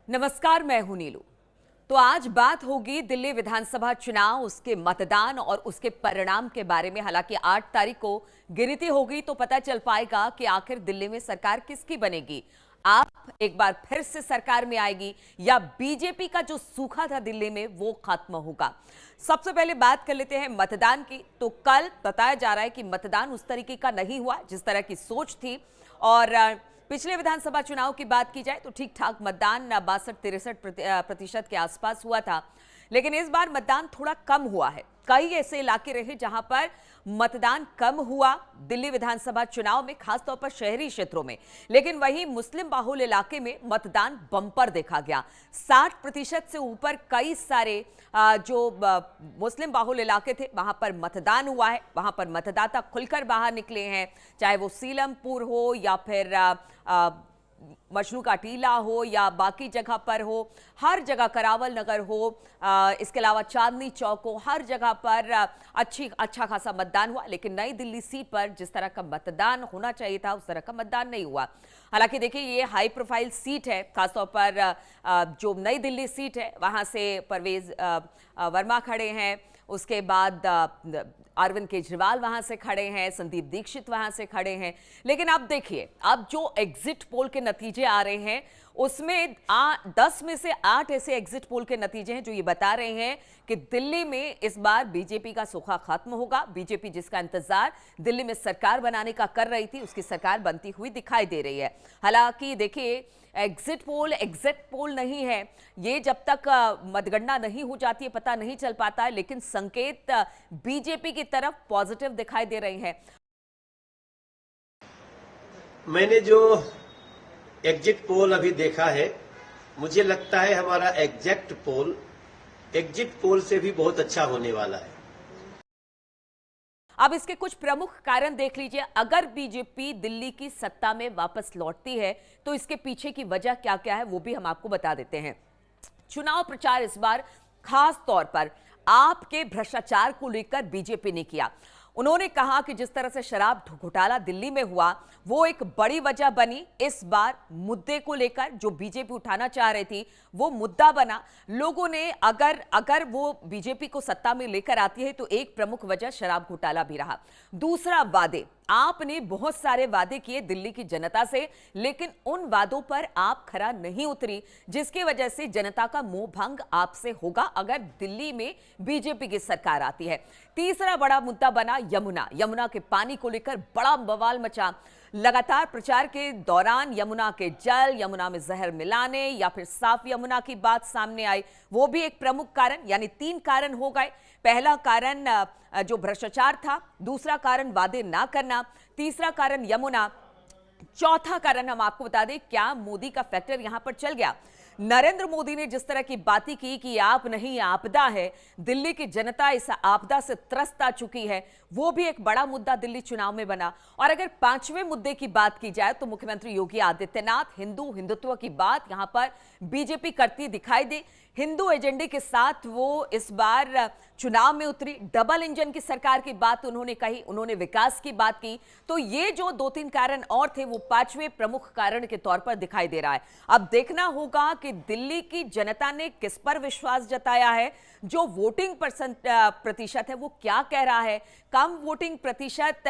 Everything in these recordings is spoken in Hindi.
नमस्कार, मैं हूं नीलू। तो आज बात होगी दिल्ली विधानसभा चुनाव, उसके मतदान और उसके परिणाम के बारे में। हालांकि 8 तारीख को गिनती होगी तो पता चल पाएगा कि आखिर दिल्ली में सरकार किसकी बनेगी। आप एक बार फिर से सरकार में आएगी या बीजेपी का जो सूखा था दिल्ली में वो खत्म होगा। सबसे पहले बात कर लेते हैं मतदान की। तो कल बताया जा रहा है कि मतदान उस तरीके का नहीं हुआ जिस तरह की सोच थी। और पिछले विधानसभा चुनाव की बात की जाए तो ठीक ठाक मतदान 62-63% के आसपास हुआ था, लेकिन इस बार मतदान थोड़ा कम हुआ है। कई ऐसे इलाके रहे जहां पर मतदान कम हुआ दिल्ली विधानसभा चुनाव में, खासतौर पर शहरी क्षेत्रों में। लेकिन वहीं मुस्लिम बाहुल इलाके में मतदान बम्पर देखा गया। 60% से ऊपर कई सारे जो मुस्लिम बाहुल इलाके थे वहां पर मतदान हुआ है। वहां पर मतदाता खुलकर बाहर निकले हैं, चाहे वो सीलमपुर हो या फिर मजनू का टीला हो या बाकी जगह पर हो, हर जगह करावल नगर हो, इसके अलावा चांदनी चौक हो, हर जगह पर अच्छा खासा मतदान हुआ। लेकिन नई दिल्ली सीट पर जिस तरह का मतदान होना चाहिए था उस तरह का मतदान नहीं हुआ। हालांकि देखिए, ये हाई प्रोफाइल सीट है, खासतौर पर जो नई दिल्ली सीट है वहां से परवेज वर्मा खड़े हैं, उसके बाद अरविंद केजरीवाल वहां से खड़े हैं, संदीप दीक्षित वहां से खड़े हैं। लेकिन अब देखिए, अब जो एग्जिट पोल के नतीजे आ रहे हैं उसमें 10 में से 8 ऐसे एग्जिट पोल के नतीजे हैं जो ये बता रहे हैं कि दिल्ली में इस बार बीजेपी का सूखा खत्म होगा। बीजेपी जिसका इंतजार दिल्ली में सरकार बनाने का कर रही थी, उसकी सरकार बनती हुई दिखाई दे रही है। हालांकि देखिए, एग्जिट पोल एग्जिट पोल नहीं है, ये जब तक मतगणना नहीं हो जाती है पता नहीं चल पाता है, लेकिन संकेत बीजेपी की तरफ पॉजिटिव दिखाई दे रहे हैं। मैंने जो एग्जिट पोल अभी देखा है, मुझे लगता है हमारा एग्जिट पोल से भी बहुत अच्छा होने वाला है। अब इसके कुछ प्रमुख कारण देख लीजिए। अगर बीजेपी दिल्ली की सत्ता में वापस लौटती है तो इसके पीछे की वजह क्या क्या है वो भी हम आपको बता देते हैं। चुनाव प्रचार इस बार खास तौर पर आपके भ्रष्टाचार को लेकर बीजेपी ने किया। उन्होंने कहा कि जिस तरह से शराब घोटाला दिल्ली में हुआ वो एक बड़ी वजह बनी। इस बार मुद्दे को लेकर जो बीजेपी उठाना चाह रही थी वो मुद्दा बना। लोगों ने अगर वो बीजेपी को सत्ता में लेकर आती है तो एक प्रमुख वजह शराब घोटाला भी रहा। दूसरा, वादे। आपने बहुत सारे वादे किए दिल्ली की जनता से, लेकिन उन वादों पर आप खरा नहीं उतरी, जिसकी वजह से जनता का मोह भंग आपसे होगा अगर दिल्ली में बीजेपी की सरकार आती है। तीसरा बड़ा मुद्दा बना यमुना के पानी को लेकर बड़ा बवाल मचा। लगातार प्रचार के दौरान यमुना के जल, यमुना में जहर मिलाने या फिर साफ यमुना की बात सामने आई, वो भी एक प्रमुख कारण। यानी 3 कारण हो गए। पहला कारण जो भ्रष्टाचार था, दूसरा कारण वादे ना करना, तीसरा कारण यमुना, चौथा कारण हम आपको बता दें क्या मोदी का फैक्टर यहां पर चल गया। नरेंद्र मोदी ने जिस तरह की बातें की कि आप नहीं आपदा है, दिल्ली की जनता इस आपदा से त्रस्त आ चुकी है, वो भी एक बड़ा मुद्दा दिल्ली चुनाव में बना। और अगर 5वें मुद्दे की बात की जाए तो मुख्यमंत्री योगी आदित्यनाथ हिंदुत्व की बात यहां पर बीजेपी करती दिखाई दी। हिंदू एजेंडे के साथ वो इस बार चुनाव में उतरी। डबल इंजन की सरकार की बात उन्होंने कही, उन्होंने विकास की बात की। तो ये जो 2-3 कारण और थे वो 5वें प्रमुख कारण के तौर पर दिखाई दे रहा है। अब देखना होगा कि दिल्ली की जनता ने किस पर विश्वास जताया है। जो वोटिंग प्रतिशत है वो क्या कह रहा है। कम वोटिंग प्रतिशत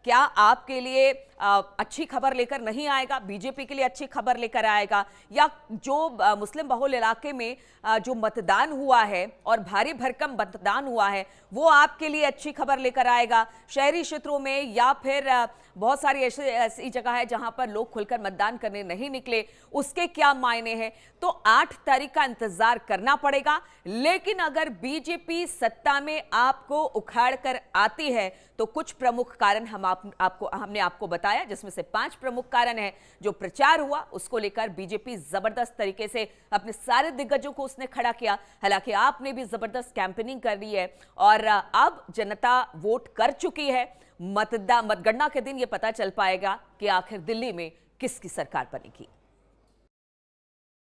क्या आपके लिए अच्छी खबर लेकर नहीं आएगा, बीजेपी के लिए अच्छी खबर लेकर आएगा, या जो मुस्लिम बहुल इलाके में जो मतदान हुआ है और भारी भरकम मतदान हुआ है वो आपके लिए अच्छी खबर लेकर आएगा शहरी क्षेत्रों में, या फिर बहुत सारी ऐसी जगह है जहां पर लोग खुलकर मतदान करने नहीं निकले, उसके क्या मायने हैं। तो 8 तारीख का इंतजार करना पड़ेगा। लेकिन अगर बीजेपी सत्ता में आपको उखाड़ कर आती है तो कुछ प्रमुख कारण हमने आपको बताया, जिसमें से 5 प्रमुख कारण है। जो प्रचार हुआ उसको लेकर बीजेपी जबरदस्त तरीके से अपने सारे दिग्गजों को उसने खड़ा किया। हालांकि आपने भी जबरदस्त कैंपेनिंग कर रही है और अब जनता वोट कर चुकी है। मतगणना के दिन यह पता चल पाएगा कि आखिर दिल्ली में किसकी सरकार बनेगी।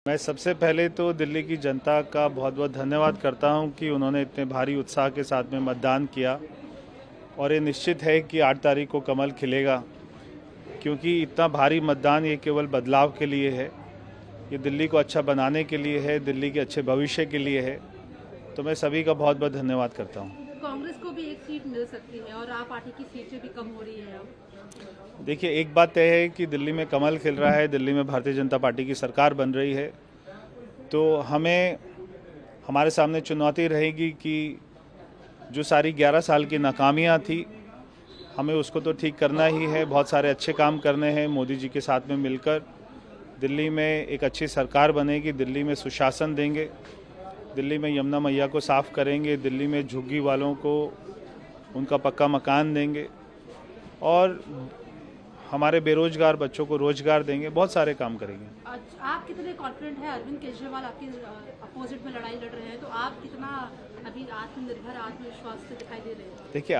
मैं सबसे पहले तो दिल्ली की जनता का बहुत बहुत धन्यवाद करता हूं कि उन्होंने इतने भारी उत्साह के साथ में मतदान किया, और ये निश्चित है कि 8 तारीख को कमल खिलेगा, क्योंकि इतना भारी मतदान ये केवल बदलाव के लिए है। ये दिल्ली को अच्छा बनाने के लिए है, दिल्ली के अच्छे भविष्य के लिए है। तो मैं सभी का बहुत बहुत धन्यवाद करता हूँ। कांग्रेस को भी एक सीट मिल सकती है और आप पार्टी की सीटें भी कम हो रही है अब। देखिए, एक बात तय है कि दिल्ली में कमल खिल रहा है, दिल्ली में भारतीय जनता पार्टी की सरकार बन रही है। तो हमारे सामने चुनौती रहेगी कि जो सारी 11 साल की नाकामियाँ थी, हमें उसको तो ठीक करना ही है। बहुत सारे अच्छे काम करने हैं मोदी जी के साथ में मिलकर। दिल्ली में एक अच्छी सरकार बनेगी, दिल्ली में सुशासन देंगे, दिल्ली में यमुना मैया को साफ़ करेंगे, दिल्ली में झुग्गी वालों को उनका पक्का मकान देंगे और हमारे बेरोजगार बच्चों को रोजगार देंगे। बहुत सारे काम करेंगे। आप कितने कॉन्फिडेंट हैं? अरविंद केजरीवाल आपके अपोजिट में लड़ाई लड़ रहे हैं, तो आप कितना अभी आत्मनिर्भर, आत्मविश्वास से दिखाई दे रहे हैं? देखिए,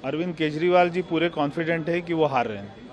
अरविंद केजरीवाल जी पूरे कॉन्फिडेंट है कि वो हार रहे हैं।